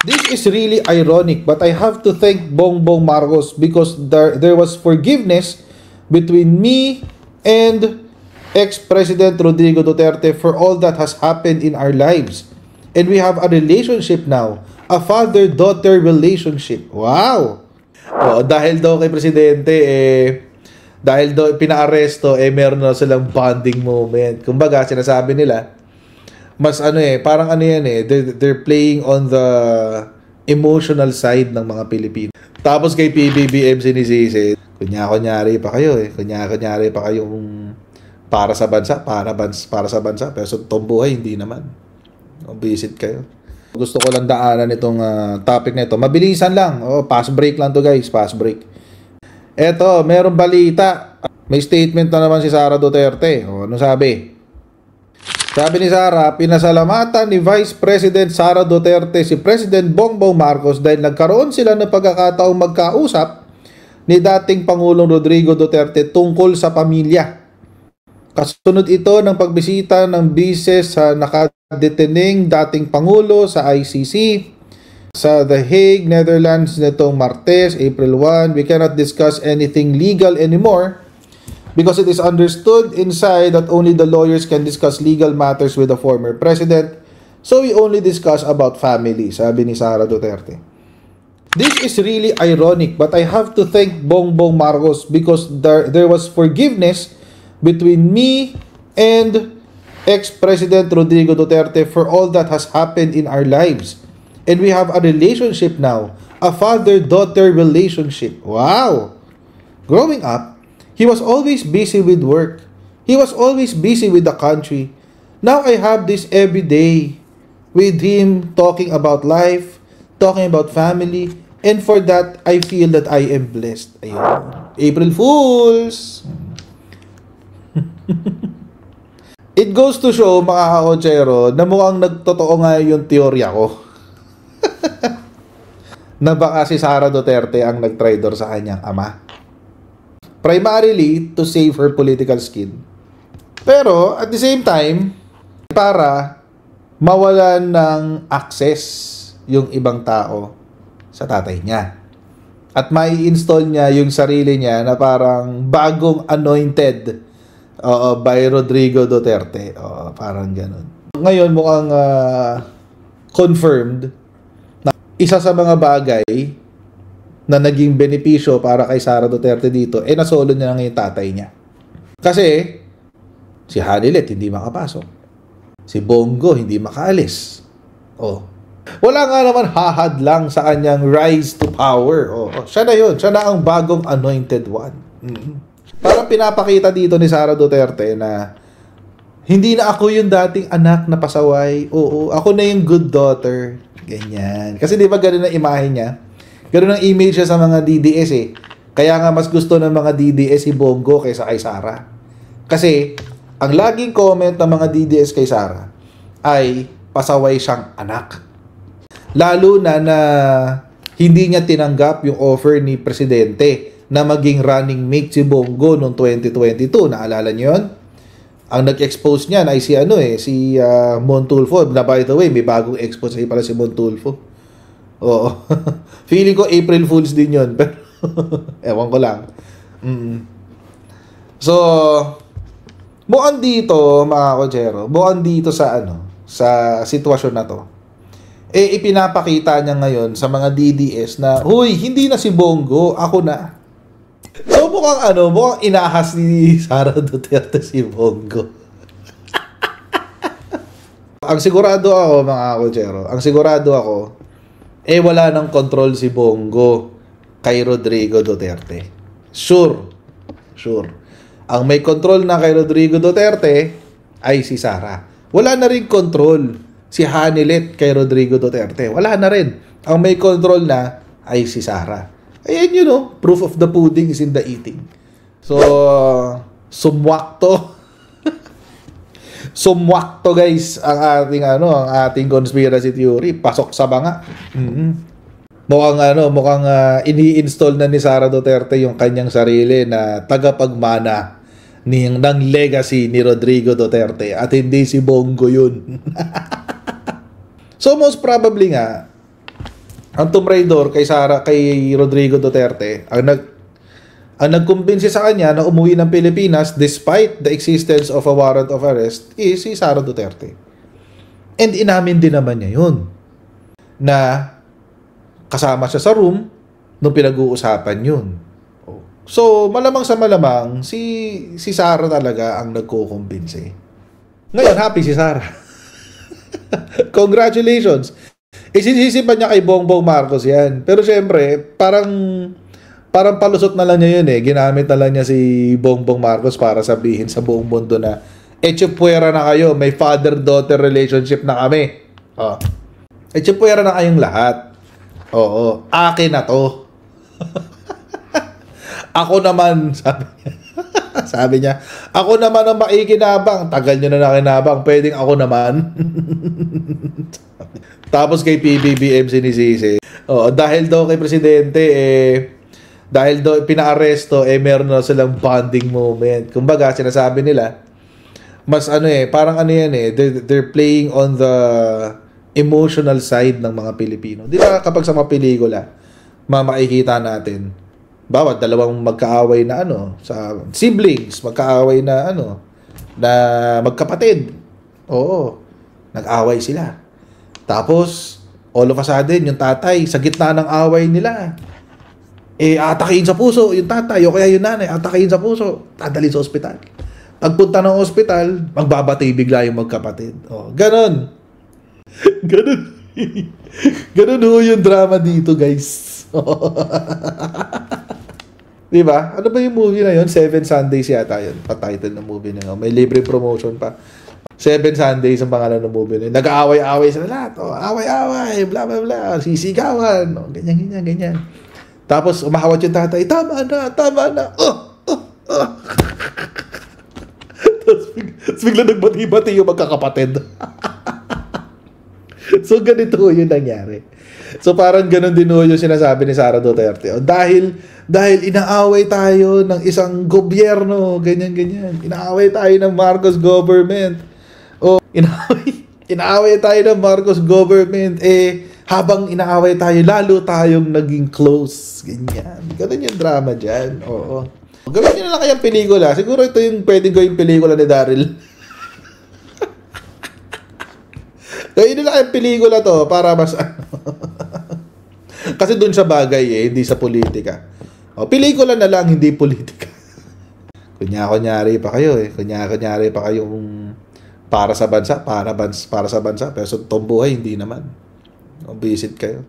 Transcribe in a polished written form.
This is really ironic, but I have to thank Bongbong Marcos because there was forgiveness between me and ex-President Rodrigo Duterte for all that has happened in our lives. And we have a relationship now, a father-daughter relationship. Wow! Dahil daw kay Presidente, dahil daw pinaaresto, meron na silang bonding moment. Kumbaga, sinasabi nila, mas parang yan they're playing on the emotional side ng mga Pilipino. Tapos kay PBBM sinisisi, kunyari pa kayo kunyari pa kayong para sa bansa, para sa bansa, pero sa totoong buhay hindi naman. Visit kayo. Gusto ko lang daanan itong topic na ito. Mabilisan lang. Pass break lang to guys, pass break. Eto, merong balita. May statement na naman si Sara Duterte. Ano sabi? Sabi ni Sara, pinasalamatan ni Vice President Sara Duterte si President Bongbong Marcos dahil nagkaroon sila ng pagkakataong magkausap ni dating Pangulong Rodrigo Duterte tungkol sa pamilya. Kasunod ito ng pagbisita ng bises sa nakadetening dating Pangulo sa ICC sa The Hague, Netherlands nitong Martes, April 1. We cannot discuss anything legal anymore because it is understood inside that only the lawyers can discuss legal matters with the former president. So we only discuss about family, sabi ni Sara Duterte. This is really ironic, but I have to thank Bongbong Marcos because there was forgiveness between me and ex-President Rodrigo Duterte for all that has happened in our lives. And we have a relationship now, a father-daughter relationship. Wow! Growing up, he was always busy with work. He was always busy with the country. Now I have this every day with him talking about life, talking about family, and for that, I feel that I am blessed. Ayun. April Fools! It goes to show, mga kakotsero, na mukhang nagtotoo nga yung teorya ko. Na baka si Sara Duterte ang nag-traitor sa kanyang ama. Primarily, to save her political skin. Pero, at the same time, para mawalan ng access yung ibang tao sa tatay niya. At mai-install niya yung sarili niya na parang bagong anointed by Rodrigo Duterte. Parang ganun. Ngayon, mukhang confirmed na isa sa mga bagay na naging benepisyo para kay Sara Duterte dito, nasolo niya ng yung tatay niya. Kasi, si Hanilet hindi makapasok. Si Bongo hindi makaalis. Wala nga naman hahad lang sa kanyang rise to power. Siya na yun. Siya na ang bagong anointed one. Parang pinapakita dito ni Sara Duterte na hindi na ako yung dating anak na pasaway. Ako na yung good daughter. Ganyan. Kasi di ba ganun ang imahe niya? Ganun ang image siya sa mga DDS Kaya nga mas gusto ng mga DDS si Bongo kaysa kay Sara. Kasi, ang laging comment ng mga DDS kay Sara ay pasaway siyang anak. Lalo na hindi niya tinanggap yung offer ni Presidente na maging running mate si Bongo noong 2022. Naalala niyo yun? Ang nag-expose niyan ay si Montulfo. Na by the way, may bagong expose pala si Montulfo. Feeling ko April Fools din yun. Pero, ewan ko lang. So, mukhang dito, mga kotsero, mukhang dito sa sitwasyon na to, ipinapakita niya ngayon sa mga DDS na, huy, hindi na si Bongo, ako na. So, mukhang inahas ni Sara Duterte si Bongo. Ang sigurado ako, mga kotsero, wala nang control si Bongo kay Rodrigo Duterte. Sure. Ang may control na kay Rodrigo Duterte ay si Sara. Wala na rin control si Hanilet kay Rodrigo Duterte. Wala na rin. Ang may control na ay si Sara. Ayan proof of the pudding is in the eating. So, sumwakto guys ang ating conspiracy theory. Pasok sa banga. Mukhang ini-install na ni Sara Duterte yung kanyang sarili na tagapagmana ng legacy ni Rodrigo Duterte at hindi si Bongo yun. So most probably nga Ang Tomb Raider kay Rodrigo Duterte, ang nagkumbinsi sa kanya na umuwi ng Pilipinas despite the existence of a warrant of arrest is si Sara Duterte. And inamin din naman niya yun, na kasama siya sa room nung pinag-uusapan yun. So, malamang sa malamang, si Sara talaga ang nagkukumbinsi. Ngayon, happy si Sara. Congratulations. Isisisipan niya kay Bongbong Marcos yan. Pero syempre, parang palusot na lang niya yun eh. Ginamit na lang niya si Bongbong Marcos para sabihin sa buong mundo na etchepwera na kayo, may father-daughter relationship na kami. Oh. Etchepwera na kayong lahat. Oo, akin na to. Ako naman, sabi niya, ako naman ang makikinabang. Tagal niyo na nakinabang, pwedeng ako naman. Tapos kay PBBM sinisisi. Oh, dahil daw kay presidente dahil daw pinaaresto meron na silang bonding moment. Kumbaga sinasabi nila mas parang yan they're playing on the emotional side ng mga Pilipino. Di ba kapag sa mga pelikula makikita natin bawat dalawang magkaaway na sa siblings, magkaaway na na magkapatid. Oo. Nag-away sila. Tapos all of a sudden yung tatay sa gitna ng away nila atakihin sa puso yung tatay o kaya yung nanay, atakihin sa puso, dadali sa ospital. Pagpunta ng ospital, magbabati bigla yung magkapatid. Ganon. Ganon. Ganon yung drama dito, guys. Diba? Ano ba yung movie na yun? 7 Sundays yata yun. Pa-title ng movie na yun. May libre promotion pa. 7 Sundays ang pangalan ng movie na yun. Nag-aaway-aaway sila lahat. Away-away, bla bla bla. Sisigawan. Ganyan. Tapos umahawat yung tatay. Tama na. Tapos bigla nagbati-bati yung magkakapatid. So ganito yung nangyari. So parang ganun din yung sinasabi ni Sara Duterte. Dahil inaaway tayo ng isang gobyerno, ganyan. Inaaway tayo ng Marcos government. Inaaway tayo ng Marcos government. Habang inaaway tayo, lalo tayong naging close. Ganyan. Ganun yung drama dyan. Oo. Gawin nyo na lang kayang pelikula. Siguro ito yung pwedeng gawing pelikula ni Daryl. Gawin nyo lang kayang pelikula to para mas kasi dun sa bagay hindi sa politika. Pelikula na lang, hindi politika. Kunyari pa kayo Kunyari pa kayong para sa bansa, para sa bansa. Pero sa totoong buhay, hindi naman. Visit kayo.